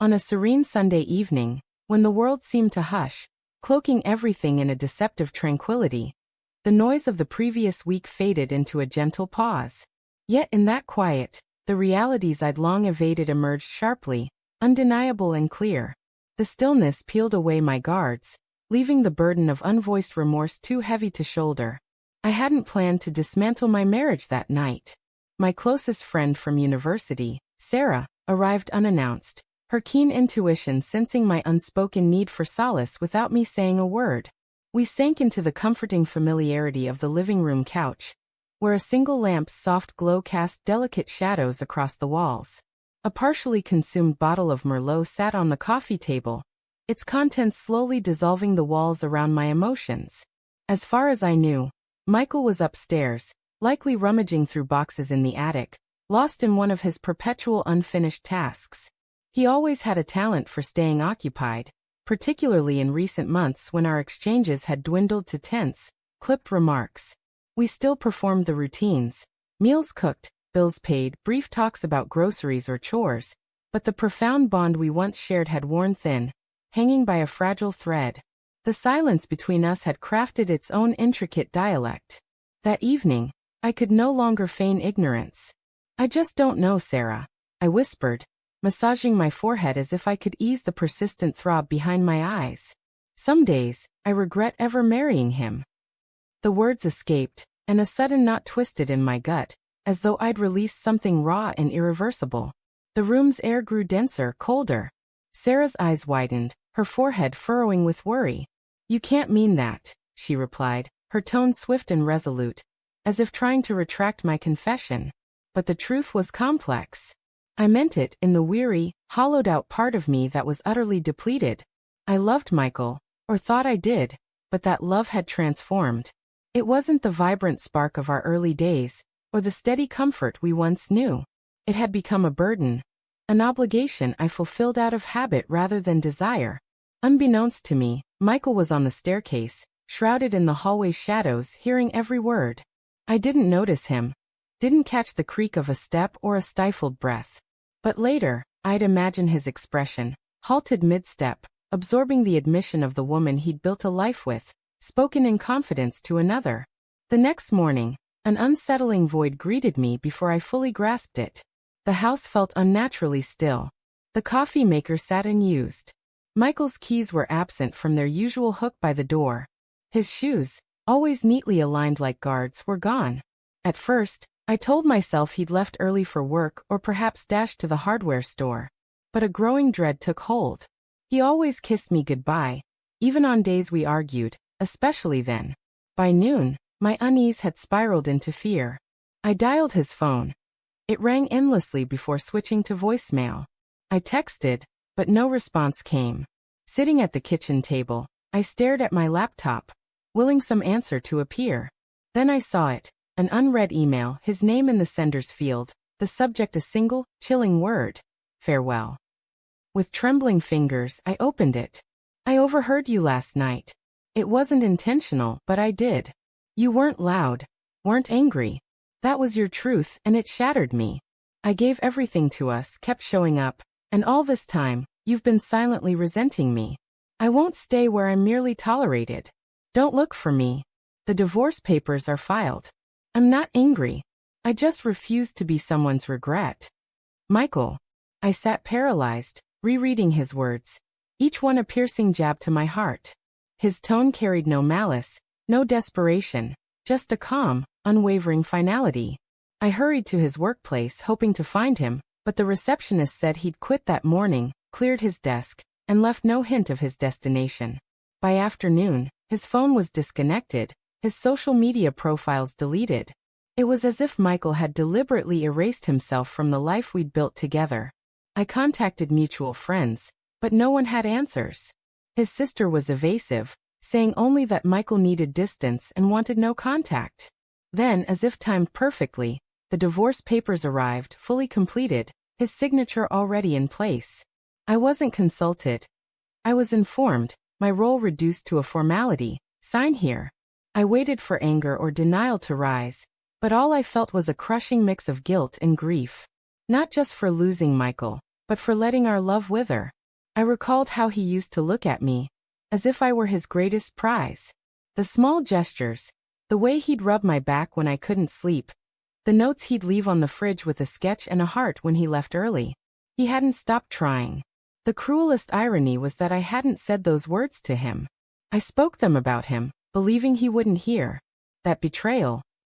On a serene Sunday evening, when the world seemed to hush, cloaking everything in a deceptive tranquility, the noise of the previous week faded into a gentle pause. Yet in that quiet, the realities I'd long evaded emerged sharply, undeniable and clear. The stillness peeled away my guards, leaving the burden of unvoiced remorse too heavy to shoulder. I hadn't planned to dismantle my marriage that night. My closest friend from university, Sarah, arrived unannounced, her keen intuition sensing my unspoken need for solace without me saying a word. We sank into the comforting familiarity of the living room couch, where a single lamp's soft glow cast delicate shadows across the walls. A partially consumed bottle of Merlot sat on the coffee table, its contents slowly dissolving the walls around my emotions. As far as I knew, Michael was upstairs, likely rummaging through boxes in the attic, lost in one of his perpetual unfinished tasks. He always had a talent for staying occupied, particularly in recent months when our exchanges had dwindled to tense, clipped remarks. We still performed the routines, meals cooked, bills paid, brief talks about groceries or chores, but the profound bond we once shared had worn thin, hanging by a fragile thread. The silence between us had crafted its own intricate dialect. That evening, I could no longer feign ignorance. "I just don't know, Sarah," I whispered, massaging my forehead as if I could ease the persistent throb behind my eyes. "Some days, I regret ever marrying him." The words escaped, and a sudden knot twisted in my gut, as though I'd released something raw and irreversible. The room's air grew denser, colder. Sarah's eyes widened, her forehead furrowing with worry. "You can't mean that," she replied, her tone swift and resolute, as if trying to retract my confession. But the truth was complex. I meant it in the weary, hollowed-out part of me that was utterly depleted. I loved Michael, or thought I did, but that love had transformed. It wasn't the vibrant spark of our early days, or the steady comfort we once knew. It had become a burden, an obligation I fulfilled out of habit rather than desire. Unbeknownst to me, Michael was on the staircase, shrouded in the hallway's shadows, hearing every word. I didn't notice him, didn't catch the creak of a step or a stifled breath. But later, I'd imagine his expression, halted mid-step, absorbing the admission of the woman he'd built a life with, spoken in confidence to another. The next morning, an unsettling void greeted me before I fully grasped it. The house felt unnaturally still. The coffee maker sat unused. Michael's keys were absent from their usual hook by the door. His shoes, always neatly aligned like guards, were gone. At first, I told myself he'd left early for work or perhaps dashed to the hardware store. But a growing dread took hold. He always kissed me goodbye, even on days we argued, especially then. By noon, my unease had spiraled into fear. I dialed his phone. It rang endlessly before switching to voicemail. I texted, but no response came. Sitting at the kitchen table, I stared at my laptop, willing some answer to appear. Then I saw it, an unread email, his name in the sender's field, the subject a single, chilling word: farewell. With trembling fingers, I opened it. "I overheard you last night. It wasn't intentional, but I did. You weren't loud, weren't angry. That was your truth, and it shattered me. I gave everything to us, kept showing up, and all this time, you've been silently resenting me. I won't stay where I'm merely tolerated. Don't look for me. The divorce papers are filed. I'm not angry. I just refuse to be someone's regret." Michael. I sat paralyzed, rereading his words, each one a piercing jab to my heart. His tone carried no malice, no desperation, just a calm, unwavering finality. I hurried to his workplace hoping to find him, but the receptionist said he'd quit that morning, cleared his desk, and left no hint of his destination. By afternoon, his phone was disconnected, his social media profiles deleted. It was as if Michael had deliberately erased himself from the life we'd built together. I contacted mutual friends, but no one had answers. His sister was evasive, saying only that Michael needed distance and wanted no contact. Then, as if timed perfectly, the divorce papers arrived, fully completed, his signature already in place. I wasn't consulted. I was informed, my role reduced to a formality: sign here. I waited for anger or denial to rise, but all I felt was a crushing mix of guilt and grief. Not just for losing Michael, but for letting our love wither. I recalled how he used to look at me, as if I were his greatest prize. The small gestures, the way he'd rub my back when I couldn't sleep, the notes he'd leave on the fridge with a sketch and a heart when he left early. He hadn't stopped trying. The cruelest irony was that I hadn't said those words to him. I spoke them about him, believing he wouldn't hear. That betrayal,